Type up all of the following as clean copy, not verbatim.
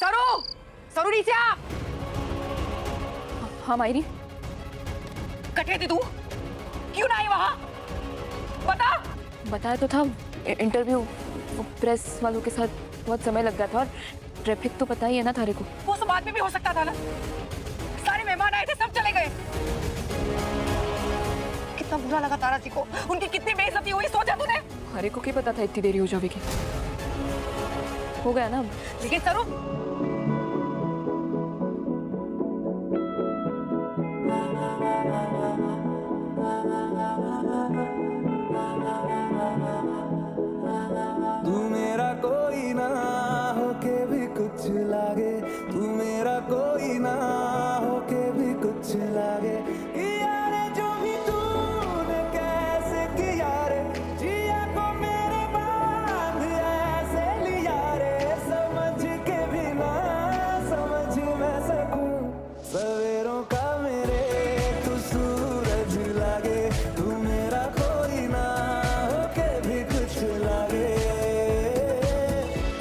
सरू, सरू नीचे आ। हाँ मायरी। कटे थी तू, क्यों ना आई वहां? बता। बताया तो था, इंटरव्यू प्रेस वालों के साथ बहुत समय लग गया था और ट्रैफिक तो पता ही है ना थारे को। वो सब बाद में भी हो सकता था ना, सारे मेहमान आए थे, सब चले गए। कितना बुरा लगा तारा जी को, उनकी कितनी बेइज्जती हुई, सोचा तूने? थारे को क्या पता था इतनी देरी हो जाएगी। हो गया ना। लेकिन सरू, तू मेरा कोई ना होके भी कुछ लागे, तू मेरा कोई ना होके भी कुछ लागे। यारे जो भी तूने कैसे किया रे, जिया को मेरे बांध ऐसे लिया रे, समझ के भी ना समझ मैं सकूं सवेरों का मेरे तू सूरज लागे, तू मेरा कोई ना होके भी कुछ लागे।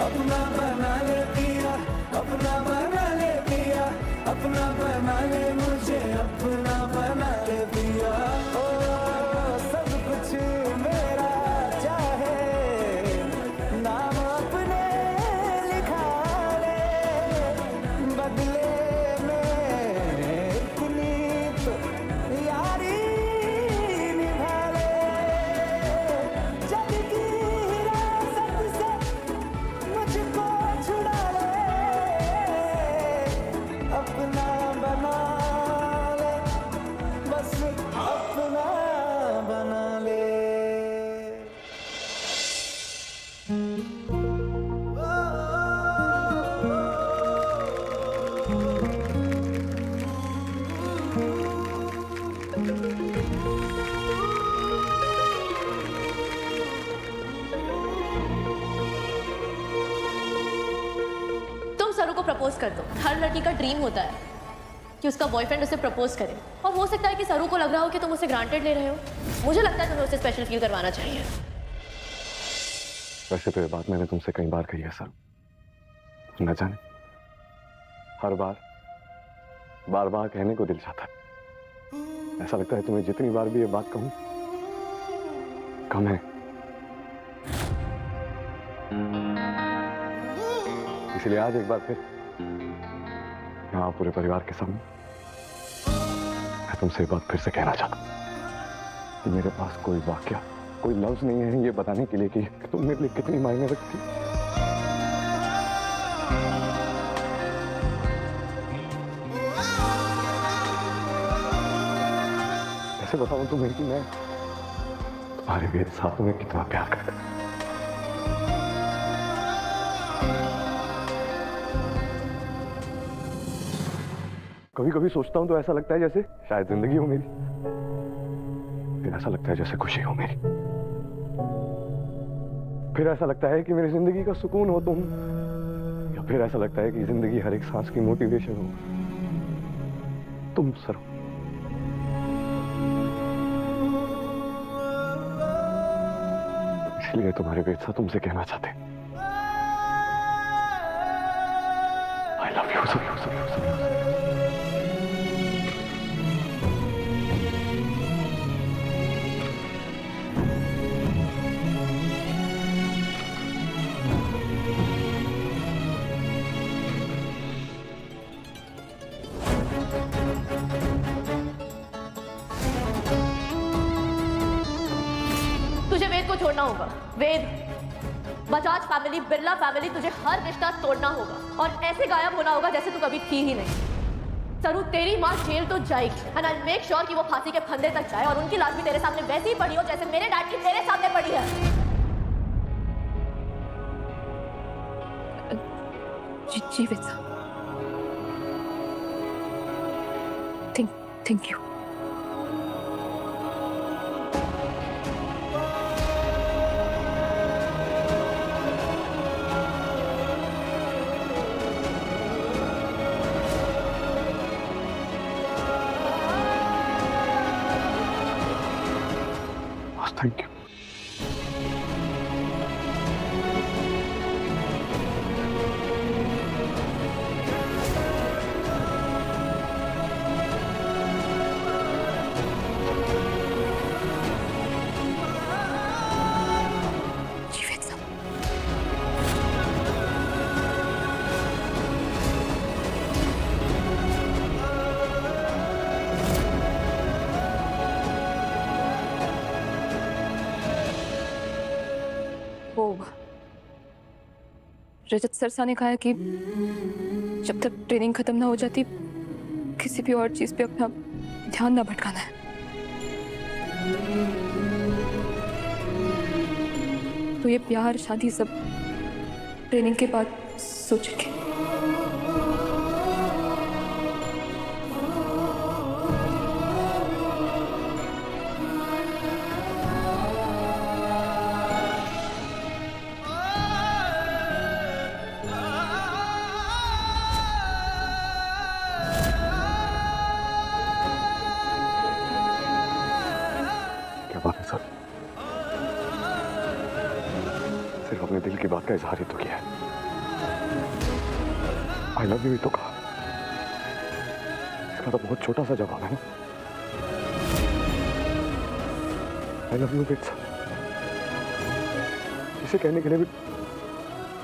अपना बना ले पिया, अपना बना ले पिया, अपना बना ले मुझे, अपना बना ले पिया। ओ सब कुछ मेरा चाहे, नाम अपने लिखा ले, बदले में इतनी तो यारी निभा ले। जब की हिरासत से मुझको छुड़ा ले, अपना बना ले, बस अपना बना ले। तुम सरू को प्रपोज कर दो। हर लड़की का ड्रीम होता है कि उसका बॉयफ्रेंड उसे प्रपोज करे, और हो सकता है कि सरू को लग रहा हो कि तुम उसे ग्रांटेड ले रहे हो। मुझे लगता है तुम्हें उसे स्पेशल फील करवाना चाहिए। वैसे तो ये बात मैंने तुमसे कई बार कही है सर, न जाने हर बार बार बार कहने को दिल चाहता है। ऐसा लगता है तुम्हें जितनी बार भी ये बात कहूं कम है। इसलिए आज एक बार फिर यहाँ पूरे परिवार के सामने मैं तुमसे ये बात फिर से कहना चाहता हूं कि मेरे पास कोई वाकया, कोई लफ्ज नहीं है ये बताने के लिए कि तुम मेरे लिए कितनी मायने रखती। ऐसे बताऊं तुम्हें कि मैं तुम्हारे मेरे साथ में कितना प्यार करता हूं। कभी कभी सोचता हूं तो ऐसा लगता है जैसे शायद जिंदगी हो मेरी, फिर ऐसा लगता है जैसे खुशी हो मेरी, फिर ऐसा लगता है कि मेरी जिंदगी का सुकून हो तुम, या फिर ऐसा लगता है कि जिंदगी हर एक सांस की मोटिवेशन हो तुम सर। इसलिए तुम्हारे बेटा तुमसे कहना चाहते, I love you sir, sir, sir, sir. तुझे वेद को छोड़ना होगा। वेद, बजाज फैमिली, बिरला फैमिली, तुझे हर रिश्ता तोड़ना होगा और ऐसे गायब होना होगा जैसे तू कभी थी ही नहीं। सरू, तेरी माँ जेल तो जाएगी एंड आई मेक श्योर कि वो फांसी के फंदे तक जाए और उनकी लाश भी तेरे सामने वैसी ही पड़ी हो जैसे मेरे डैड की तेरे सामने पड़ी है। जी वेद साहब, thank you. Thank you. Rajat Sarsa ने कहा है कि जब तक ट्रेनिंग खत्म ना हो जाती किसी भी और चीज पे अपना ध्यान ना भटकाना है। तो ये प्यार शादी सब ट्रेनिंग के बाद सोचेंगे। बात है सर, सिर्फ अपने दिल की बात का इजहार ही तो किया है। आई लव यू ही तो कहा। इसका तो बहुत छोटा सा जवाब है ना। आई लव यू बेटा। इसे कहने के लिए भी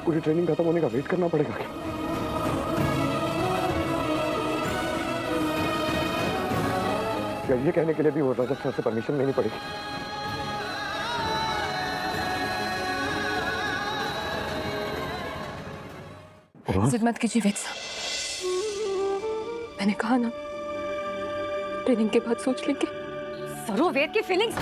पूरी ट्रेनिंग खत्म होने का वेट करना पड़ेगा क्या? या ये कहने के लिए भी वो रजत सर से परमिशन लेनी पड़ेगी? जिद मत कीजिए वेद साहब, मैंने कहा ना ट्रेनिंग के बाद सोच लेंगे। सरू, वेद की फीलिंग्स।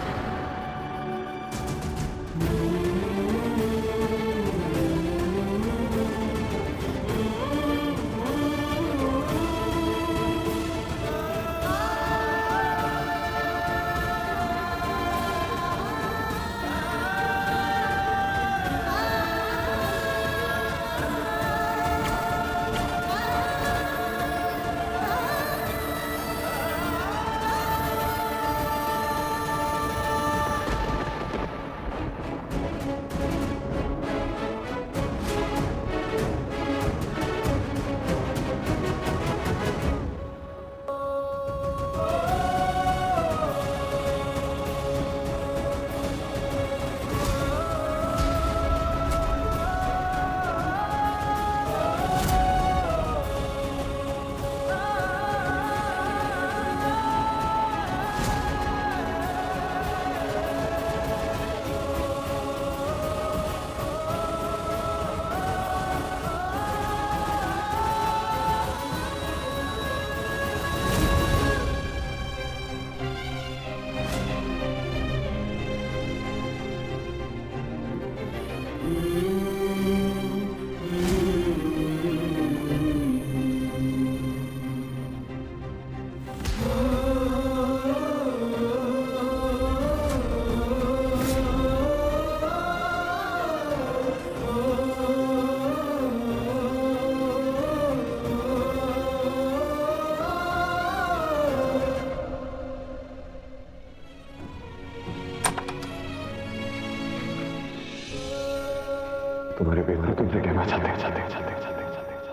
तुम्हारे बेटा तुमसे कहना चाहते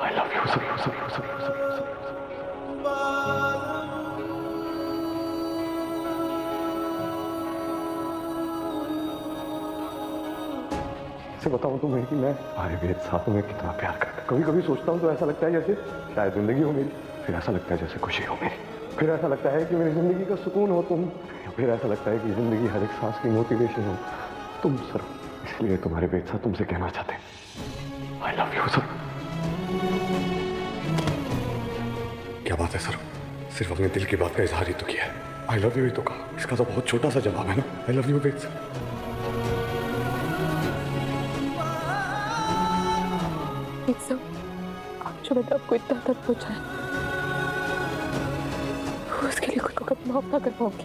आई लव यू सब। से बताऊं तुम्हें कि मैं तुम्हारे बेटे साथ तुम्हें कितना प्यार करता हूं। कभी कभी सोचता हूं तो ऐसा लगता है जैसे शायद जिंदगी हो मेरी, फिर ऐसा लगता है जैसे खुशी हो मेरी, फिर ऐसा लगता है कि मेरी जिंदगी का सुकून हो तुम, फिर ऐसा लगता है कि जिंदगी हर एक सांस की मोटिवेशन हो तुम सर। इसलिए तुम्हारे बेटे साथ तुमसे कहना चाहते आई लव यू सर। क्या बात है सर, सिर्फ अपने दिल की बात का इजहार ही तो किया है। आई लव यू ही तो कहा। इसका तो बहुत छोटा सा जवाब है ना। आई लव यू बेटे सर। आप जो मैंने आपको इतना दर्द पहुंचाया उसके लिए खुद को कभी माफ ना कर पाऊंगी,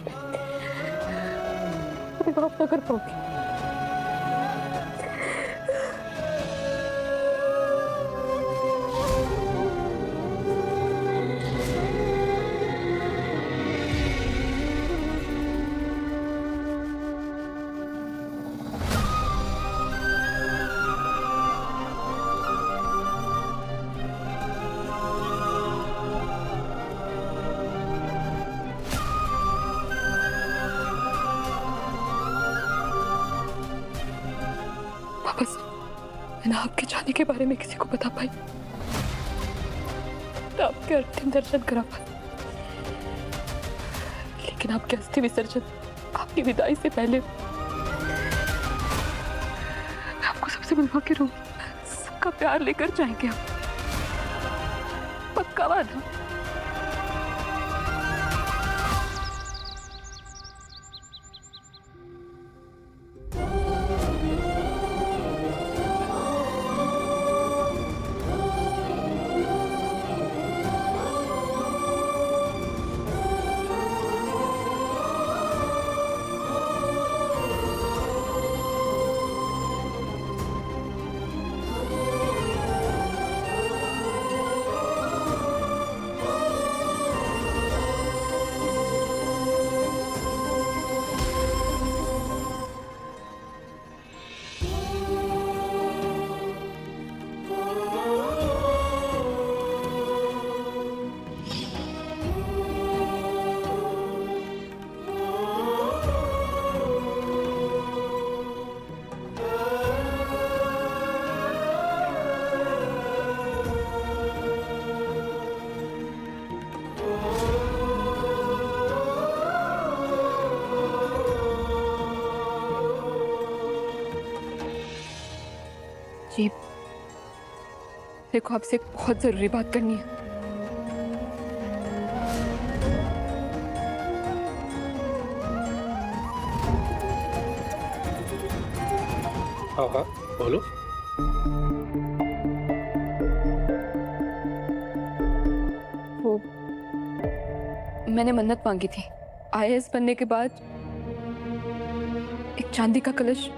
कभी माफ ना कर पाऊंगी। बस मैंने आपके जाने के बारे में किसी को बता पाई तो आपके अंतिम दर्शन करा पाई, लेकिन आपके अस्थि विसर्जन, आपकी विदाई से पहले मैं आपको सबसे मिलवा के रहूंगी, सबका का प्यार लेकर जाएंगे हम, पक्का वादा। जी, देखो आपसे एक बहुत जरूरी बात करनी है। हाँ हाँ बोलो। वो मैंने मन्नत मांगी थी, IAS बनने के बाद एक चांदी का कलश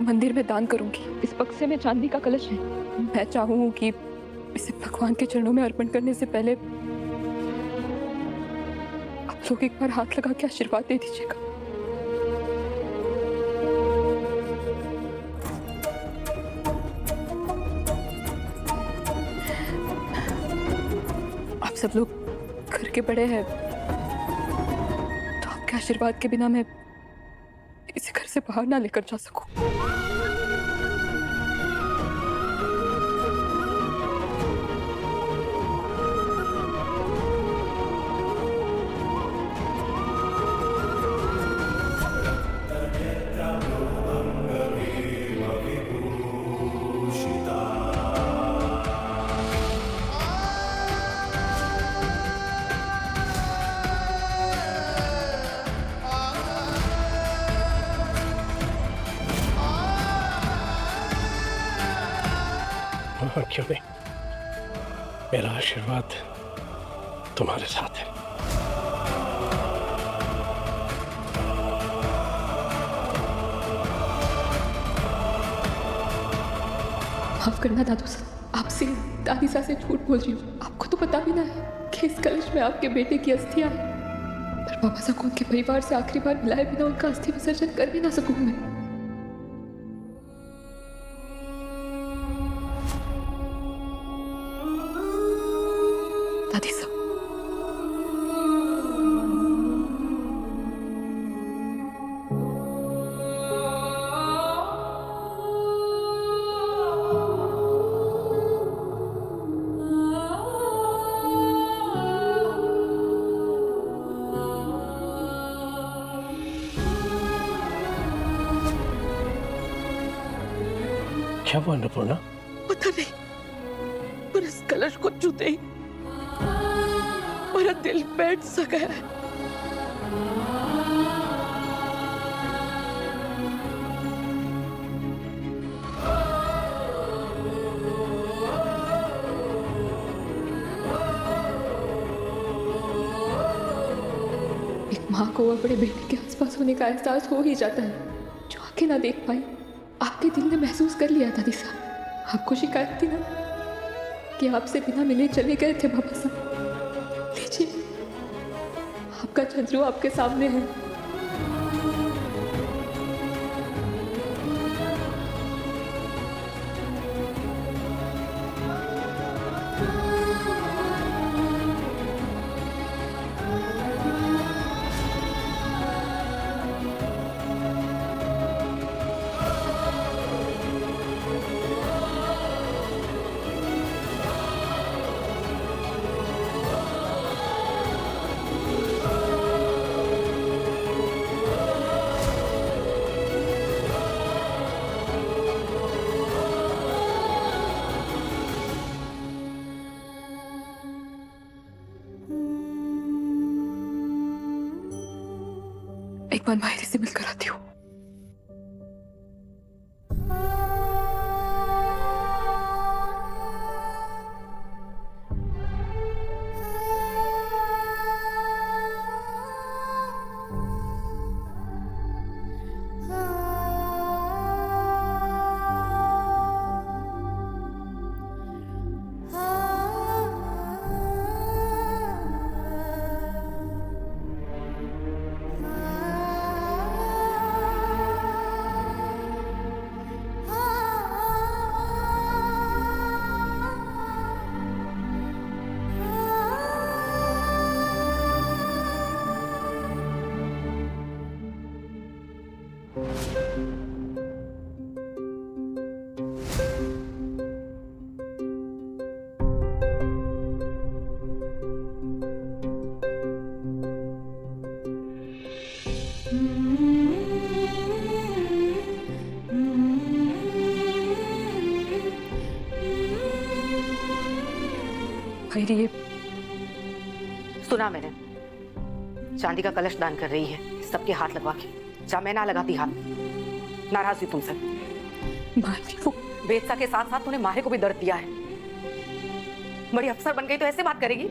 मंदिर में दान करूंगी। इस बक्से में चांदी का कलश है। मैं चाहूँ कि इसे भगवान के चरणों में अर्पण करने से पहले आप लोग एक बार हाथ लगा के आशीर्वाद दे दीजिएगा। आप सब लोग घर के बड़े हैं, तो आपके आशीर्वाद के बिना मैं इसे घर से बाहर ना लेकर जा सकूं। और क्यों नहीं, मेरा आशीर्वाद तुम्हारे साथ है। माफ करना दादू साहब, आपसे दादी साहब से झूठ बोल रही हूँ। आपको तो पता भी ना है कि इस कलश में आपके बेटे की अस्थियां हैं, पर बाबा साहब को उनके परिवार से आखिरी बार मिलाए बिना उनका अस्थि विसर्जन कर भी ना सकूं मैं। दादी साहब, क्या वो अन्नपूर्णा? पता नहीं, पर इस कलश को छूते ही मेरा दिल बैठ सा गया है। एक माँ को अपने बेटे के आसपास होने का एहसास हो ही जाता है, जो आंखें ना देख पाई। आपके दिल ने महसूस कर लिया दादी साहब। आपको शिकायत थी ना कि आपसे बिना मिले चले गए थे बाबा साहब। लीजिए, आपका छज्जू आपके सामने है। एक बार माहिर से मिलकर आती हूँ। ये सुना मैंने, चांदी का कलश दान कर रही है सबके हाथ लगवा के। जा मैं ना लगाती हाथ, नाराज हुई तुमसे। माहिर वो बेतसा के साथ साथ तूने माहिर को भी दर्द दिया है। बड़ी अफसर बन गई तो ऐसे बात करेगी?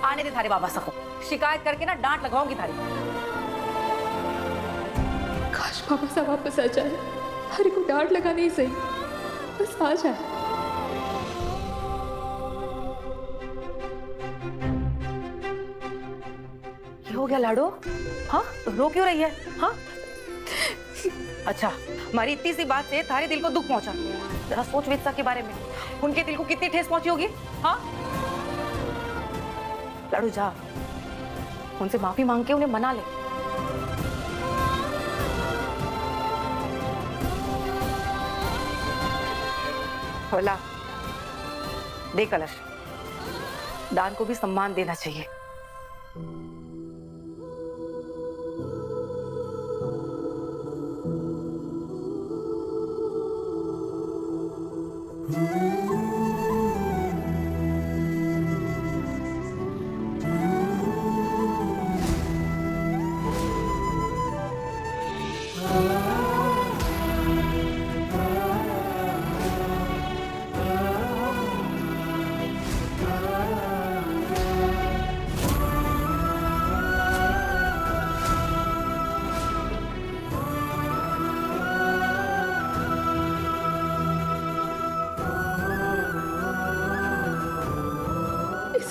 आने दे थारे बाबा सबको, शिकायत करके ना डांट लगवाऊंगी थारी। काश बाबा साहब वापस आ जाए, हरे को डांट लगाने ही सही, बस आ जाए। हो गया लाडो? हाँ, रो क्यों रही है? हाँ, अच्छा, हमारी इतनी सी बात से थारे दिल को दुख पहुंचा। जरा सोच वेत्सा के बारे में, उनके दिल को कितनी ठेस पहुंची होगी। हाँ लाडो, जा उनसे माफी मांग के उन्हें मना ले। होला, दे कलश। दान को भी सम्मान देना चाहिए।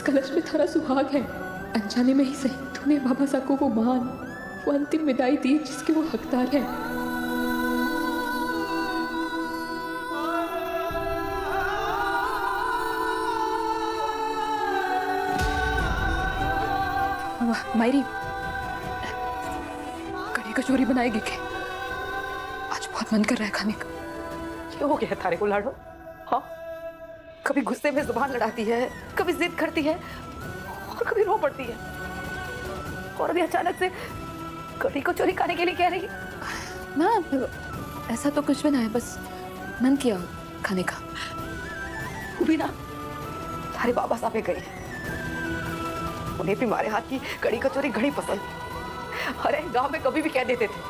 कलश में थारा सुहाग है, अनजाने में ही सही तूने बाबा साहब को वो मान, वो अंतिम विदाई दी जिसके वो हकदार है। मायरी, कढ़ी कचौरी बनाएगी क्या? आज बहुत मन कर रहा है खाने का। क्या हो गया थारे को लाडो? हाँ, कभी गुस्से में जुबान लड़ाती है, कभी जिद करती है और कभी रो पड़ती है, और अभी अचानक से कढ़ी कचौरी खाने के लिए कह रही। ना, ऐसा तो कुछ भी ना है, बस मन किया खाने का। वो भी ना थारे बाबा साहब गई, उन्हें भी हमारे हाथ की कढ़ी कचौरी घड़ी पसंद। अरे गांव में कभी भी कह देते थे,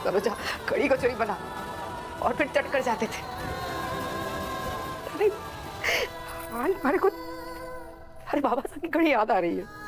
चलो जा कढ़ी कचौरी बना, और फिर चट कर जाते थे। हमारे को अरे बाबा साहब की घड़ी याद आ रही है।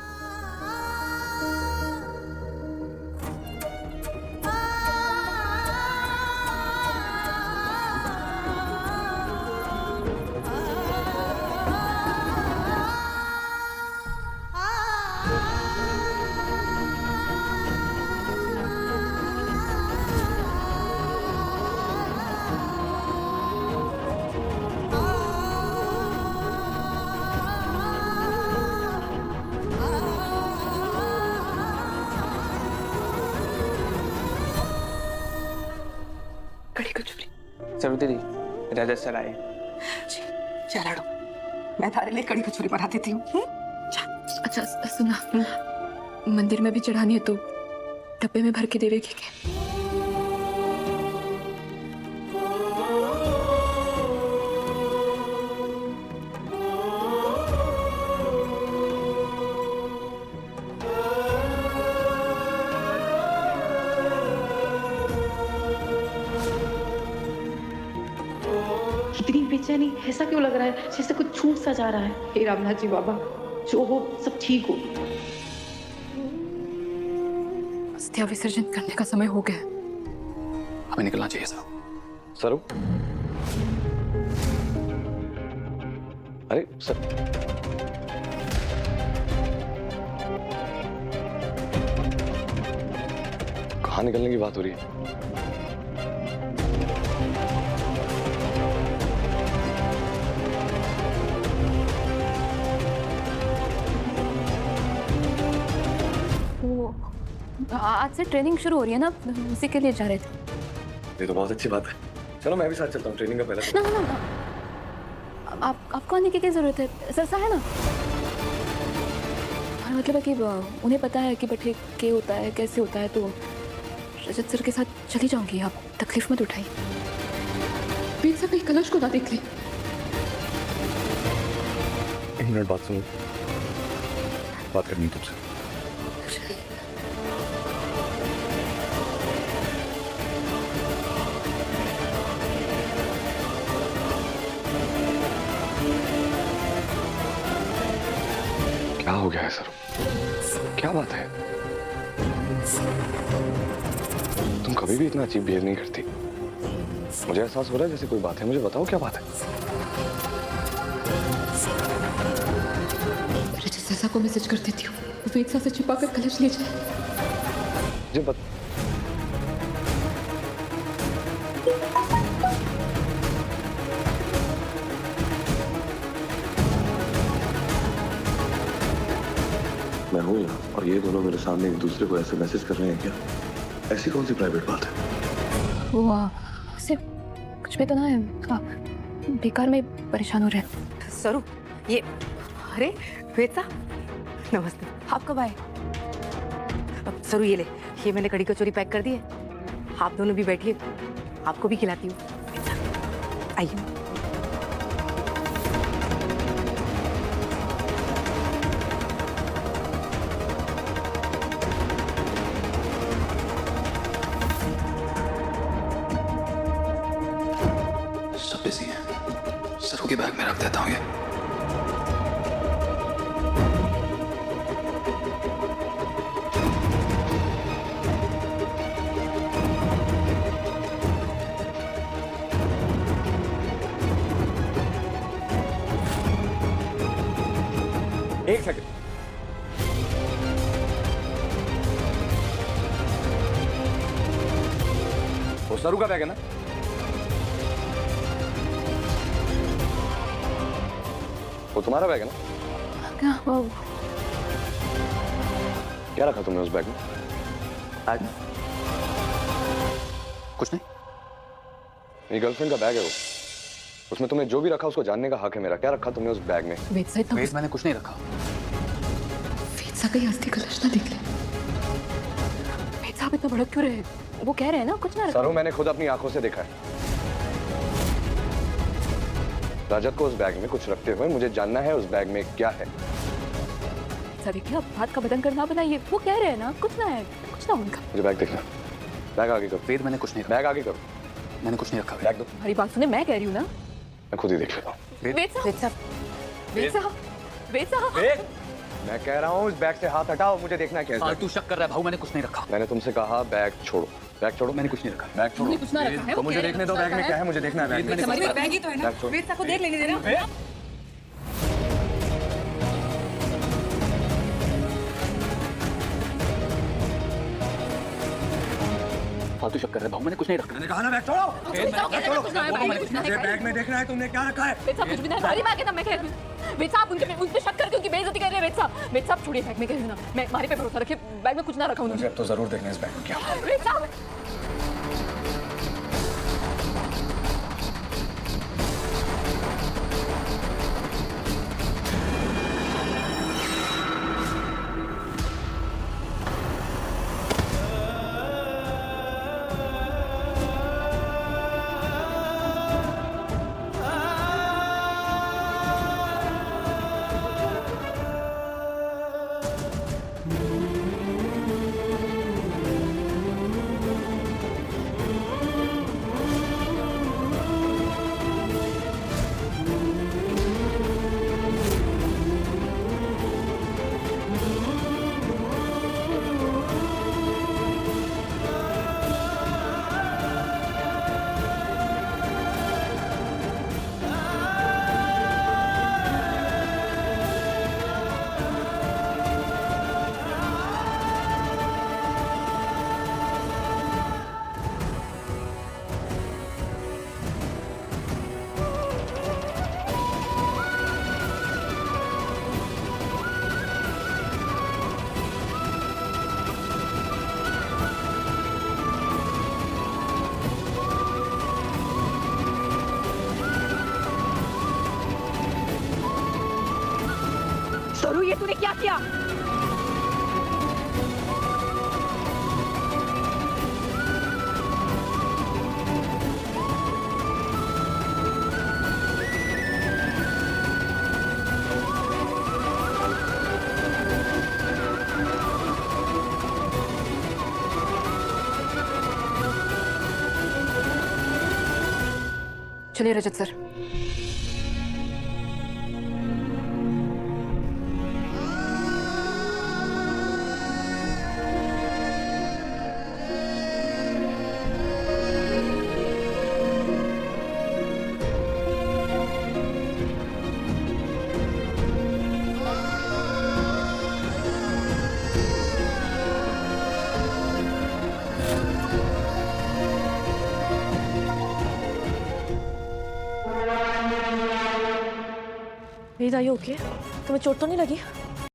जरूर दीदी, रजत सर आए। चलो मैं थारे लिए कड़ी कचौरी बना देती हूँ। अच्छा सुना, मंदिर में भी चढ़ानी है तो डब्बे में भर के देवेगी क्या? बेचैनी ऐसा क्यों लग रहा है जैसे कुछ छूट सा जा रहा है? हे रामनाथ जी बाबा, जो हो सब ठीक हो। अस्थिया विसर्जन करने का समय हो गया है। हमें निकलना चाहिए सर। सरू, अरे सर, कहाँ निकलने की बात हो रही है? वो आज से ट्रेनिंग शुरू हो रही है ना, उसी के लिए जा रहे थे। ये तो बहुत अच्छी बात है। चलो मैं भी साथ चलता हूँ, ट्रेनिंग का पहला। ना ना ना, आपको आने की क्या जरूरत है? सरसा है ना। हमारा मतलब है कि उन्हें पता है कि बटे क्या होता है, कैसे होता है, तो रजत सर के साथ चली जाऊंगी। आप तकलीफ मत उठाइए। प्लीज कहीं कलश को ना देख ले। एक मिनट बात सुनो, बात करनी है तुमसे। क्या हो गया है सर? क्या बात है? तुम कभी भी इतना अजीब बिहेव नहीं करती। मुझे एहसास हो रहा है जैसे कोई बात है। मुझे बताओ क्या बात है? रजत सरसा को मैसेज कर देती हूँ, वेद से छिपा कर कलश ले जाए। मुझे मैं हूं यहाँ और ये दोनों मेरे सामने एक दूसरे को ऐसे मैसेज कर रहे हैं क्या? ऐसी कौन सी प्राइवेट बात है? वो सिर्फ कुछ भी तो ना है, आप बेकार में परेशान हो रहे हैं। सरू, ये अरे वेद साहब, नमस्ते। आप कब आए? अब सरू ये ले, ये मैंने कड़ी कचौरी पैक कर दी है। आप दोनों भी बैठिए, आपको भी खिलाती हूँ। आइए। सब बिजी हैं। सरू के बैग में रख देता हूँ ये। एक सेकंड, वो सरू का बैग है ना? वो तुम्हारा बैग है ना? क्या वो क्या रखा तुमने उस बैग में? बैग में कुछ नहीं। मेरी गर्लफ्रेंड का बैग है वो। उसमें तुमने जो भी रखा उसको जानने का हक है मेरा। क्या रखा तुमने उस बैग में? वेद साहब तो वेद मैंने कुछ नहीं रखा। वेद साहब कहीं अस्थि कलश ना देख ले। वेद साहब इतना भड़क क्यों रहे? वो कह रहे हैं ना कुछ ना रखा। सरू, मैंने खुद अपनी आंखों से देखा है। रजत को उस बैग में कुछ रखते हुए मुझे जानना है उस बैग में क्या है। सर देखिए, आप बात का बदन करना बनाइए। वो कह रहे हैं ना कुछ ना है, कुछ ना उनका। मुझे बैग देखना। बैग आगे करो। वेद मैंने कुछ नहीं रखा। बैग आगे करो। मैंने कुछ नहीं रखा। बैग दो। हमारी बात सुने, मैं कह रही हूँ ना। मैं खुद ही देख लेता हूँ। वेद साहब, वेद साहब, वेद साहब, वेद साहब। मैं कह रहा हूँ इस बैग से हाथ हटाओ, मुझे देखना है क्या है इस बैग फालतू शक कर रहा है भाऊ, मैंने कुछ नहीं रखा। में। मैंने तुमसे कहा बैग छोड़ो। बैग छोड़ो। मैंने कुछ नहीं रखा। बैग छोड़ो। कुछ ना रखा है। तो मुझे देखने दो बैग में क्या है, मुझे देखना है बैग में। हमारी बैग ही तो है ना। बैग छोड़ो। वेद साहब को देख लेने देना। फालतू शक कर रहा है भाऊ, मैंने कुछ नहीं रखा। मैंने कहा ना बैग छोड़ो। मुझे बैग में देखना है तुमने क्या रखा है। वेद साहब कुछ भी नहीं, हमारी बैग है ना, मैं कह रही हूँ। वेद साहब उन पे शक करके उनकी बेइज्जती कर रहे हैं। वेद साहब छोड़िए, बैग में कह रही हूँ ना, मैं हमारे पे भरोसा रखिए, बैग में कुछ ना रखा मुझे उन्होंने। अब तो जरूर देखना है इस बैग में क्या है। वेद साहब सरू, ये तूने क्या किया? चलिए Rajat sir. Ved, are you okay? तुम्हें चोट तो नहीं लगी?